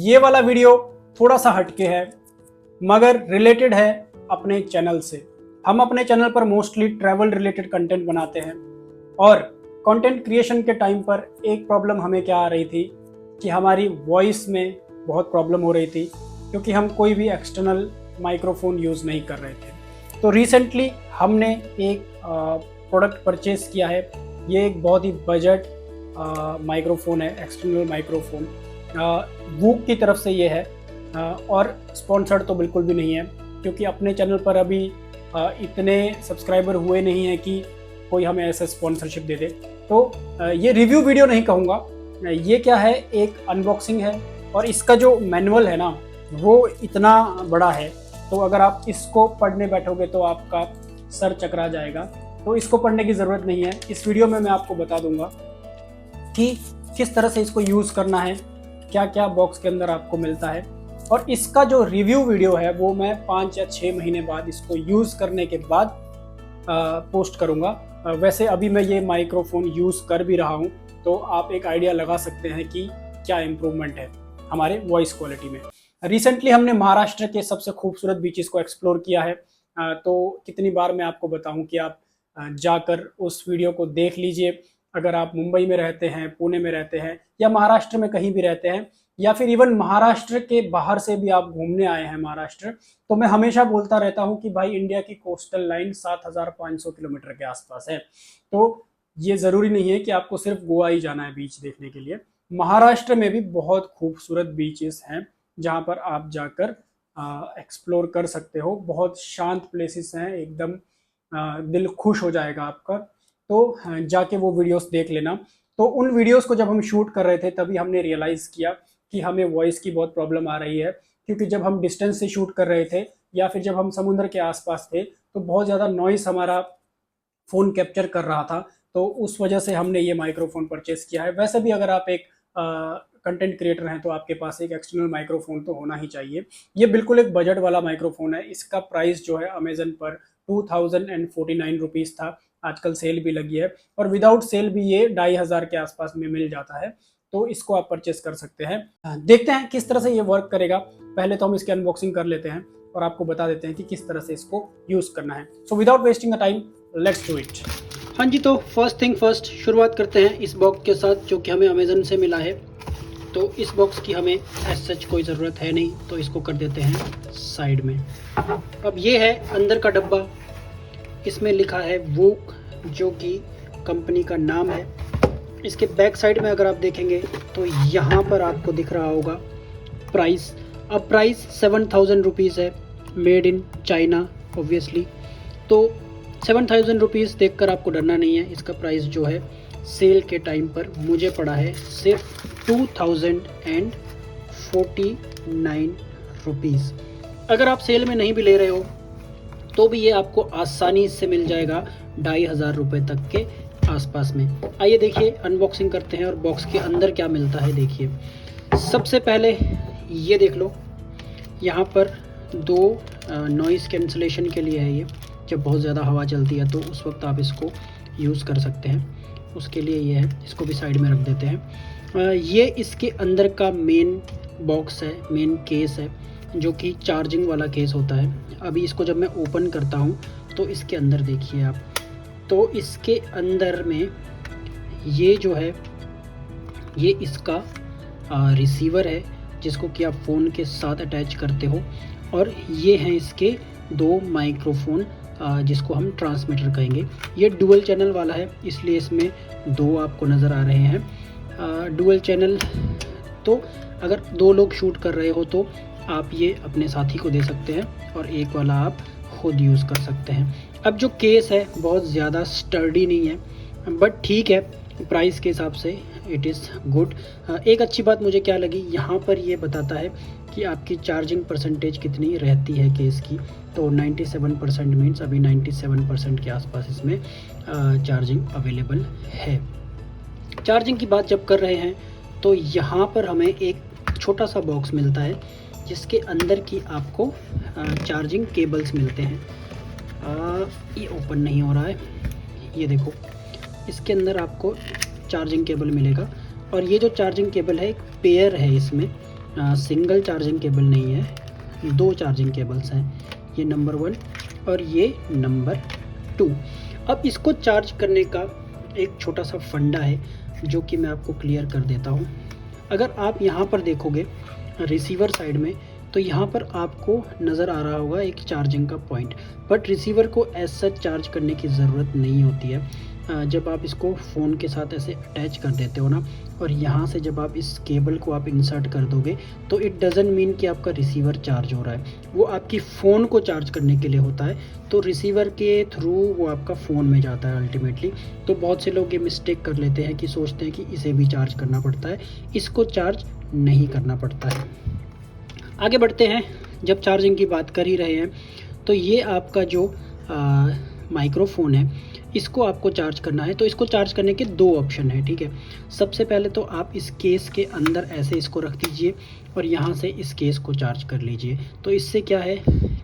ये वाला वीडियो थोड़ा सा हटके है मगर रिलेटेड है अपने चैनल से। हम अपने चैनल पर मोस्टली ट्रैवल रिलेटेड कंटेंट बनाते हैं और कंटेंट क्रिएशन के टाइम पर एक प्रॉब्लम हमें क्या आ रही थी कि हमारी वॉइस में बहुत प्रॉब्लम हो रही थी क्योंकि हम कोई भी एक्सटर्नल माइक्रोफोन यूज़ नहीं कर रहे थे। तो रिसेंटली हमने एक प्रोडक्ट परचेज किया है। ये एक बहुत ही बजट माइक्रोफोन है, एक्सटर्नल माइक्रोफोन वूक की तरफ से ये है और स्पॉन्सर्ड तो बिल्कुल भी नहीं है क्योंकि अपने चैनल पर अभी इतने सब्सक्राइबर हुए नहीं हैं कि कोई हमें ऐसा स्पॉन्सरशिप दे दे। तो ये रिव्यू वीडियो नहीं कहूँगा, ये क्या है, एक अनबॉक्सिंग है और इसका जो मैनुअल है ना वो इतना बड़ा है तो अगर आप इसको पढ़ने बैठोगे तो आपका सर चकरा जाएगा। तो इसको पढ़ने की ज़रूरत नहीं है। इस वीडियो में मैं आपको बता दूंगा कि किस तरह से इसको यूज़ करना है, क्या क्या बॉक्स के अंदर आपको मिलता है और इसका जो रिव्यू वीडियो है वो मैं 5 या 6 महीने बाद इसको यूज़ करने के बाद पोस्ट करूँगा। वैसे अभी मैं ये माइक्रोफोन यूज़ कर भी रहा हूँ तो आप एक आइडिया लगा सकते हैं कि क्या इम्प्रूवमेंट है हमारे वॉइस क्वालिटी में। रिसेंटली हमने महाराष्ट्र के सबसे खूबसूरत बीचेस को एक्सप्लोर किया है। तो कितनी बार मैं आपको बताऊं कि आप जाकर उस वीडियो को देख लीजिए। अगर आप मुंबई में रहते हैं, पुणे में रहते हैं या महाराष्ट्र में कहीं भी रहते हैं या फिर इवन महाराष्ट्र के बाहर से भी आप घूमने आए हैं महाराष्ट्र, तो मैं हमेशा बोलता रहता हूं कि भाई इंडिया की कोस्टल लाइन 7,500 किलोमीटर के आसपास है। तो ये ज़रूरी नहीं है कि आपको सिर्फ गोवा ही जाना है बीच देखने के लिए। महाराष्ट्र में भी बहुत खूबसूरत बीचेस हैं जहाँ पर आप जाकर एक्सप्लोर कर सकते हो। बहुत शांत प्लेसेस हैं, एकदम दिल खुश हो जाएगा आपका। तो जाके वो वीडियोस देख लेना। तो उन वीडियोस को जब हम शूट कर रहे थे तभी हमने रियलाइज़ किया कि हमें वॉइस की बहुत प्रॉब्लम आ रही है क्योंकि जब हम डिस्टेंस से शूट कर रहे थे या फिर जब हम समुद्र के आसपास थे तो बहुत ज़्यादा नॉइस हमारा फ़ोन कैप्चर कर रहा था। तो उस वजह से हमने ये माइक्रोफोन परचेस किया है। वैसे भी अगर आप एक कंटेंट क्रिएटर हैं तो आपके पास एक एक्सटर्नल माइक्रोफोन तो होना ही चाहिए। ये बिल्कुल एक बजट वाला माइक्रोफोन है। इसका प्राइस जो है अमेजन पर 2049 रुपीज़ था, आजकल सेल भी लगी है और विदाउट सेल भी ये 2500 के आसपास में मिल जाता है। तो इसको आप परचेस कर सकते हैं। देखते हैं किस तरह से ये वर्क करेगा। पहले तो हम इसकी अनबॉक्सिंग कर लेते हैं और आपको बता देते हैं कि किस तरह से इसको यूज़ करना है। So without wasting the time, let's do it. हाँ जी, तो फर्स्ट थिंग फर्स्ट शुरुआत करते हैं इस बॉक्स के साथ जो कि हमें अमेजन से मिला है। तो इस बॉक्स की हमें एज सच कोई ज़रूरत है नहीं, तो इसको कर देते हैं साइड में। अब ये है अंदर का डब्बा। इसमें लिखा है वूक जो कि कंपनी का नाम है। इसके बैक साइड में अगर आप देखेंगे तो यहाँ पर आपको दिख रहा होगा प्राइस। अब प्राइस 7,000 रुपीज़ है, मेड इन चाइना ऑब्वियसली। तो 7,000 रुपीज़ देख कर आपको डरना नहीं है। इसका प्राइस जो है सेल के टाइम पर मुझे पड़ा है सिर्फ 2,049 रुपीज़। अगर आप सेल में नहीं भी ले रहे हो तो भी ये आपको आसानी से मिल जाएगा 2,500 रुपये तक के आसपास में। आइए देखिए, अनबॉक्सिंग करते हैं और बॉक्स के अंदर क्या मिलता है। देखिए, सबसे पहले ये देख लो, यहाँ पर 2 नॉइज़ कैंसलेशन के लिए है। ये जब बहुत ज़्यादा हवा चलती है तो उस वक्त आप इसको यूज़ कर सकते हैं, उसके लिए ये है। इसको भी साइड में रख देते हैं। ये इसके अंदर का मेन बॉक्स है, मेन केस है जो कि चार्जिंग वाला केस होता है। अभी इसको जब मैं ओपन करता हूँ तो इसके अंदर देखिए आप, तो इसके अंदर में ये जो है ये इसका रिसीवर है जिसको कि आप फ़ोन के साथ अटैच करते हो और ये हैं इसके 2 माइक्रोफोन जिसको हम ट्रांसमीटर कहेंगे। ये डुअल चैनल वाला है इसलिए इसमें 2 आपको नज़र आ रहे हैं। डुअल चैनल तो अगर 2 लोग शूट कर रहे हो तो आप ये अपने साथी को दे सकते हैं और एक वाला आप खुद यूज़ कर सकते हैं। अब जो केस है बहुत ज़्यादा स्टर्डी नहीं है बट ठीक है, प्राइस के हिसाब से इट इज़ गुड। एक अच्छी बात मुझे क्या लगी, यहाँ पर ये बताता है कि आपकी चार्जिंग परसेंटेज कितनी रहती है केस की। तो 97% मीन्स अभी 97% के आसपास इसमें चार्जिंग अवेलेबल है। चार्जिंग की बात जब कर रहे हैं तो यहाँ पर हमें एक छोटा सा बॉक्स मिलता है जिसके अंदर की आपको चार्जिंग केबल्स मिलते हैं। ये ओपन नहीं हो रहा है, ये देखो, इसके अंदर आपको चार्जिंग केबल मिलेगा और ये जो चार्जिंग केबल है एक पेयर है इसमें। सिंगल चार्जिंग केबल नहीं है, 2 चार्जिंग केबल्स हैं, ये नंबर 1 और ये नंबर 2। अब इसको चार्ज करने का एक छोटा सा फंडा है जो कि मैं आपको क्लियर कर देता हूँ। अगर आप यहाँ पर देखोगे रिसीवर साइड में, तो यहाँ पर आपको नज़र आ रहा होगा एक चार्जिंग का पॉइंट, बट रिसीवर को एज सच चार्ज करने की ज़रूरत नहीं होती है। जब आप इसको फ़ोन के साथ ऐसे अटैच कर देते हो ना, और यहाँ से जब आप इस केबल को आप इंसर्ट कर दोगे, तो इट डज़ंट मीन कि आपका रिसीवर चार्ज हो रहा है, वो आपकी फ़ोन को चार्ज करने के लिए होता है। तो रिसीवर के थ्रू वो आपका फ़ोन में जाता है अल्टीमेटली। तो बहुत से लोग ये मिस्टेक कर लेते हैं कि सोचते हैं कि इसे भी चार्ज करना पड़ता है, इसको चार्ज नहीं करना पड़ता है। आगे बढ़ते हैं, जब चार्जिंग की बात कर ही रहे हैं, तो ये आपका जो माइक्रोफोन है, इसको आपको चार्ज करना है। तो इसको चार्ज करने के 2 ऑप्शन है, ठीक है। सबसे पहले तो आप इस केस के अंदर ऐसे इसको रख दीजिए और यहाँ से इस केस को चार्ज कर लीजिए। तो इससे क्या है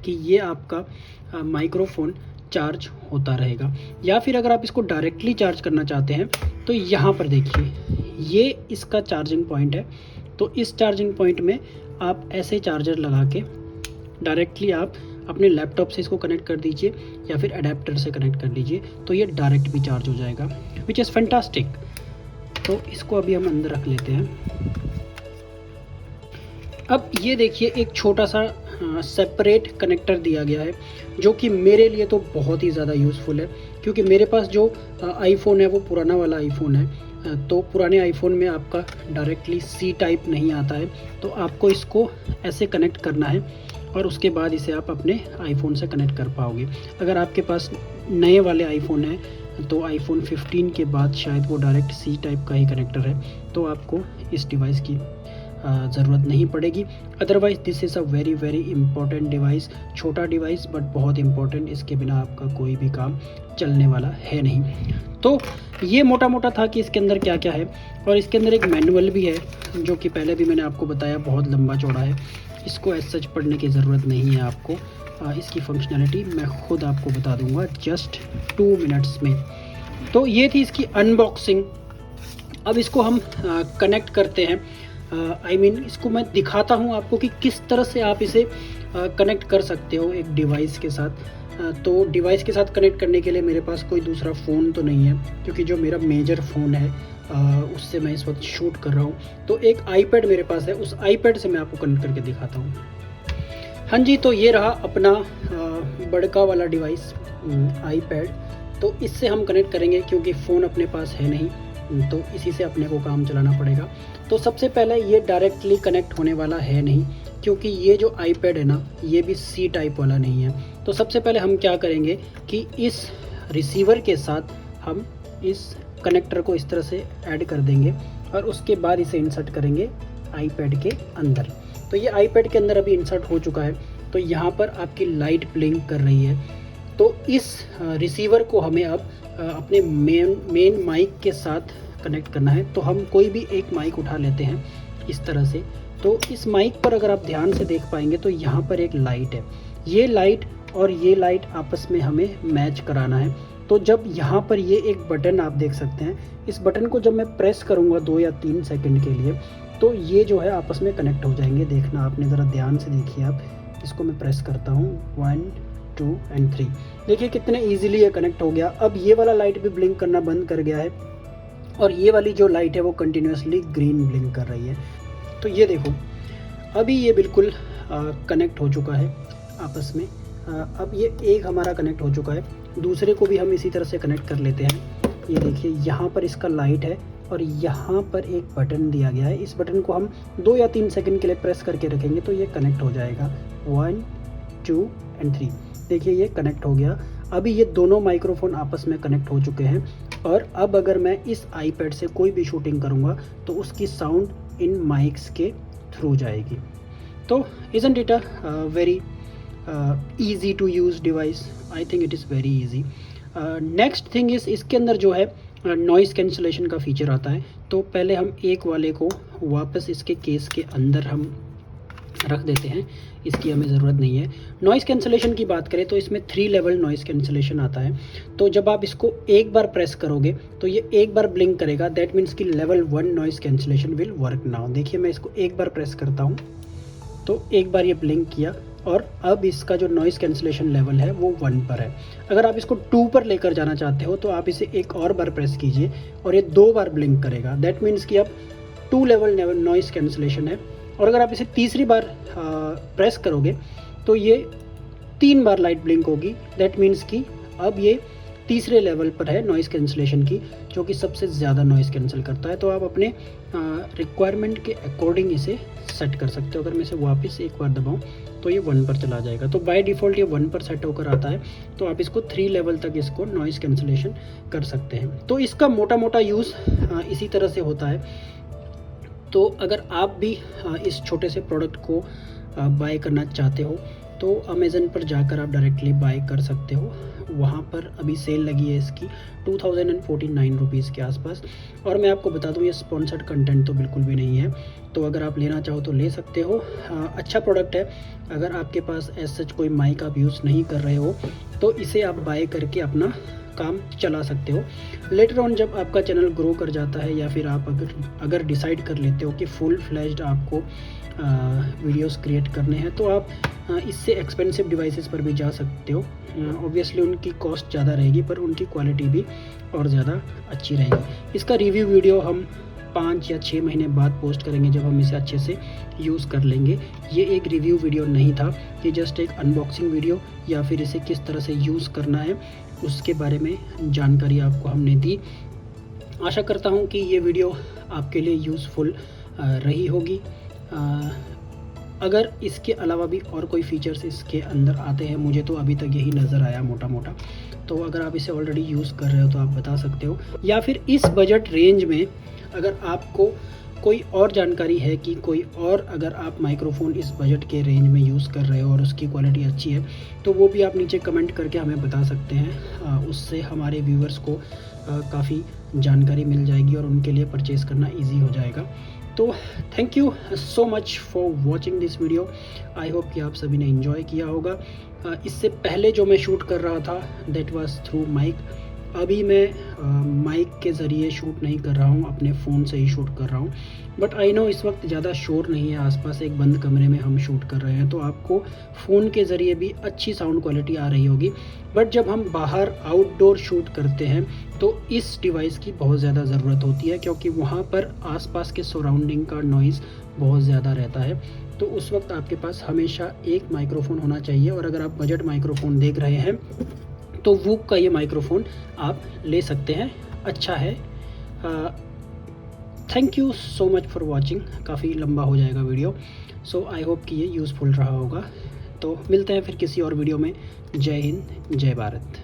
कि ये आपका माइक्रोफोन चार्ज होता रहेगा। या फिर अगर आप इसको डायरेक्टली चार्ज करना चाहते हैं, तो यहाँ पर देखिए, ये इसका चार्जिंग पॉइंट है। तो इस चार्जिंग पॉइंट में आप ऐसे चार्जर लगा के डायरेक्टली आप अपने लैपटॉप से इसको कनेक्ट कर दीजिए या फिर अडेप्टर से कनेक्ट कर लीजिए, तो ये डायरेक्ट भी चार्ज हो जाएगा, विच इज़ फैंटास्टिक। तो इसको अभी हम अंदर रख लेते हैं। अब ये देखिए, एक छोटा सा सेपरेट कनेक्टर दिया गया है, जो कि मेरे लिए तो बहुत ही ज़्यादा यूज़फुल है, क्योंकि मेरे पास जो आईफोन है वो पुराना वाला आईफोन है। तो पुराने आईफोन में आपका डायरेक्टली सी टाइप नहीं आता है, तो आपको इसको ऐसे कनेक्ट करना है और उसके बाद इसे आप अपने आईफोन से कनेक्ट कर पाओगे। अगर आपके पास नए वाले आईफोन हैं, तो आईफोन 15 के बाद शायद वो डायरेक्ट सी टाइप का ही कनेक्टर है, तो आपको इस डिवाइस की ज़रूरत नहीं पड़ेगी। Otherwise this is a very very important device, छोटा डिवाइस बट बहुत इंपॉर्टेंट, इसके बिना आपका कोई भी काम चलने वाला है नहीं। तो ये मोटा मोटा था कि इसके अंदर क्या क्या है, और इसके अंदर एक मैनुअल भी है जो कि पहले भी मैंने आपको बताया बहुत लंबा चौड़ा है। इसको एज सच पढ़ने की ज़रूरत नहीं है आपको, इसकी फंक्शनैलिटी मैं खुद आपको बता दूंगा जस्ट 2 मिनट्स में। तो ये थी इसकी अनबॉक्सिंग। अब इसको हम कनेक्ट करते हैं, इसको मैं दिखाता हूँ आपको कि किस तरह से आप इसे कनेक्ट कर सकते हो एक डिवाइस के साथ। तो डिवाइस के साथ कनेक्ट करने के लिए मेरे पास कोई दूसरा फ़ोन तो नहीं है, क्योंकि जो मेरा मेजर फ़ोन है उससे मैं इस वक्त शूट कर रहा हूँ। तो एक आईपैड मेरे पास है, उस आईपैड से मैं आपको कनेक्ट करके दिखाता हूँ। हाँ जी, तो ये रहा अपना बड़का वाला डिवाइस आईपैड। तो इससे हम कनेक्ट करेंगे, क्योंकि फ़ोन अपने पास है नहीं, तो इसी से अपने को काम चलाना पड़ेगा। तो सबसे पहले ये डायरेक्टली कनेक्ट होने वाला है नहीं, क्योंकि ये जो आईपैड है ना, ये भी सी टाइप वाला नहीं है। तो सबसे पहले हम क्या करेंगे कि इस रिसीवर के साथ हम इस कनेक्टर को इस तरह से ऐड कर देंगे और उसके बाद इसे इंसर्ट करेंगे आईपैड के अंदर। तो ये आईपैड के अंदर अभी इंसर्ट हो चुका है। तो यहाँ पर आपकी लाइट ब्लिंक कर रही है। तो इस रिसीवर को हमें अब अपने मेन माइक के साथ कनेक्ट करना है। तो हम कोई भी एक माइक उठा लेते हैं इस तरह से। तो इस माइक पर अगर आप ध्यान से देख पाएंगे तो यहाँ पर एक लाइट है। ये लाइट और ये लाइट आपस में हमें मैच कराना है। तो जब यहाँ पर ये एक बटन आप देख सकते हैं, इस बटन को जब मैं प्रेस करूँगा 2 या 3 सेकंड के लिए, तो ये जो है आपस में कनेक्ट हो जाएंगे। देखना, आपने ज़रा ध्यान से देखिए आप। इसको मैं प्रेस करता हूँ 1 2 और 3। देखिए कितने ईजिली ये कनेक्ट हो गया। अब ये वाला लाइट भी ब्लिंक करना बंद कर गया है और ये वाली जो लाइट है वो कंटिन्यूसली ग्रीन ब्लिंक कर रही है। तो ये देखो, अभी ये बिल्कुल कनेक्ट हो चुका है आपस में। अब ये एक हमारा कनेक्ट हो चुका है, दूसरे को भी हम इसी तरह से कनेक्ट कर लेते हैं। ये देखिए, यहाँ पर इसका लाइट है और यहाँ पर एक बटन दिया गया है। इस बटन को हम 2 या 3 सेकंड के लिए प्रेस करके रखेंगे तो ये कनेक्ट हो जाएगा। 1 2 और 3। देखिए ये कनेक्ट हो गया। अभी ये दोनों माइक्रोफोन आपस में कनेक्ट हो चुके हैं और अब अगर मैं इस आईपैड से कोई भी शूटिंग करूँगा तो उसकी साउंड इन माइक्स के थ्रू जाएगी। तो isn't it a very easy to use device? I think it is very easy. Next thing इस इसके अंदर जो है नॉइज़ कैंसलेशन का फीचर आता है। तो पहले हम एक वाले को वापस इसके केस के अंदर हम रख देते हैं, इसकी हमें ज़रूरत नहीं है। नॉइज़ कैंसलेशन की बात करें तो इसमें 3 लेवल नॉइज़ कैंसलेशन आता है। तो जब आप इसको एक बार प्रेस करोगे तो ये एक बार ब्लिंक करेगा, दैट मीन्स कि level 1 noise cancellation will work now. देखिए मैं इसको एक बार प्रेस करता हूँ तो एक बार ये ब्लिंक किया और अब इसका जो नॉइज़ कैंसलेशन लेवल है वो 1 पर है। अगर आप इसको 2 पर लेकर जाना चाहते हो तो आप इसे एक और बार प्रेस कीजिए और ये 2 बार ब्लिंक करेगा, दैट मीन्स कि अब 2 लेवल नॉइज़ कैंसलेशन है। और अगर आप इसे तीसरी बार प्रेस करोगे तो ये 3 बार लाइट ब्लिंक होगी, दैट मीन्स कि अब ये तीसरे लेवल पर है नॉइज़ कैंसलेशन की, जो कि सबसे ज़्यादा नॉइज़ कैंसिल करता है। तो आप अपने रिक्वायरमेंट के अकॉर्डिंग इसे सेट कर सकते हो। अगर मैं इसे वापस एक बार दबाऊं तो ये 1 पर चला जाएगा। तो बाय डिफ़ॉल्ट ये 1 पर सेट होकर आता है, तो आप इसको 3 लेवल तक इसको नॉइज़ कैंसलेशन कर सकते हैं। तो इसका मोटा मोटा यूज़ इसी तरह से होता है। तो अगर आप भी इस छोटे से प्रोडक्ट को बाय करना चाहते हो तो अमेज़न पर जाकर आप डायरेक्टली बाय कर सकते हो। वहाँ पर अभी सेल लगी है इसकी 2049 रुपीज़ के आसपास। और मैं आपको बता दूँ ये स्पॉन्सर्ड कंटेंट तो बिल्कुल भी नहीं है, तो अगर आप लेना चाहो तो ले सकते हो। अच्छा प्रोडक्ट है। अगर आपके पास एज सच कोई माइक आप यूज़ नहीं कर रहे हो तो इसे आप बाय करके अपना काम चला सकते हो। लेटर ऑन जब आपका चैनल ग्रो कर जाता है या फिर आप अगर डिसाइड कर लेते हो कि फुल फ्लैश्ड आपको वीडियोस क्रिएट करने हैं तो आप इससे एक्सपेंसिव डिवाइसेस पर भी जा सकते हो। ऑब्वियसली उनकी कॉस्ट ज़्यादा रहेगी पर उनकी क्वालिटी भी और ज़्यादा अच्छी रहेगी। इसका रिव्यू वीडियो हम 5 या 6 महीने बाद पोस्ट करेंगे जब हम इसे अच्छे से यूज़ कर लेंगे। ये एक रिव्यू वीडियो नहीं था, ये जस्ट एक अनबॉक्सिंग वीडियो या फिर इसे किस तरह से यूज़ करना है उसके बारे में जानकारी आपको हमने दी। आशा करता हूँ कि ये वीडियो आपके लिए यूज़फुल रही होगी। अगर इसके अलावा भी और कोई फ़ीचर्स इसके अंदर आते हैं, मुझे तो अभी तक यही नज़र आया मोटा मोटा, तो अगर आप इसे ऑलरेडी यूज़ कर रहे हो तो आप बता सकते हो। या फिर इस बजट रेंज में अगर आपको कोई और जानकारी है कि कोई और अगर आप माइक्रोफ़ोन इस बजट के रेंज में यूज़ कर रहे हो और उसकी क्वालिटी अच्छी है तो वो भी आप नीचे कमेंट करके हमें बता सकते हैं। उससे हमारे व्यूअर्स को काफ़ी जानकारी मिल जाएगी और उनके लिए परचेज़ करना ईजी हो जाएगा। तो thank you so much for watching this video. I hope कि आप सभी ने इन्जॉय किया होगा। इससे पहले जो मैं शूट कर रहा था दैट वाज थ्रू माइक। अभी मैं माइक के ज़रिए शूट नहीं कर रहा हूँ, अपने फ़ोन से ही शूट कर रहा हूँ। बट आई नो इस वक्त ज़्यादा शोर नहीं है आसपास, एक बंद कमरे में हम शूट कर रहे हैं तो आपको फ़ोन के ज़रिए भी अच्छी साउंड क्वालिटी आ रही होगी। बट जब हम बाहर आउटडोर शूट करते हैं तो इस डिवाइस की बहुत ज़्यादा ज़रूरत होती है, क्योंकि वहाँ पर आसपास के सराउंडिंग का नॉइज़ बहुत ज़्यादा रहता है। तो उस वक्त आपके पास हमेशा एक माइक्रोफ़ोन होना चाहिए। और अगर आप बजट माइक्रोफ़ोन देख रहे हैं तो वूक का ये माइक्रोफ़ोन आप ले सकते हैं, अच्छा है। Thank you so much for watching. काफ़ी लंबा हो जाएगा वीडियो, सो आई होप कि ये यूज़फुल रहा होगा। तो मिलते हैं फिर किसी और वीडियो में। जय हिंद, जय भारत।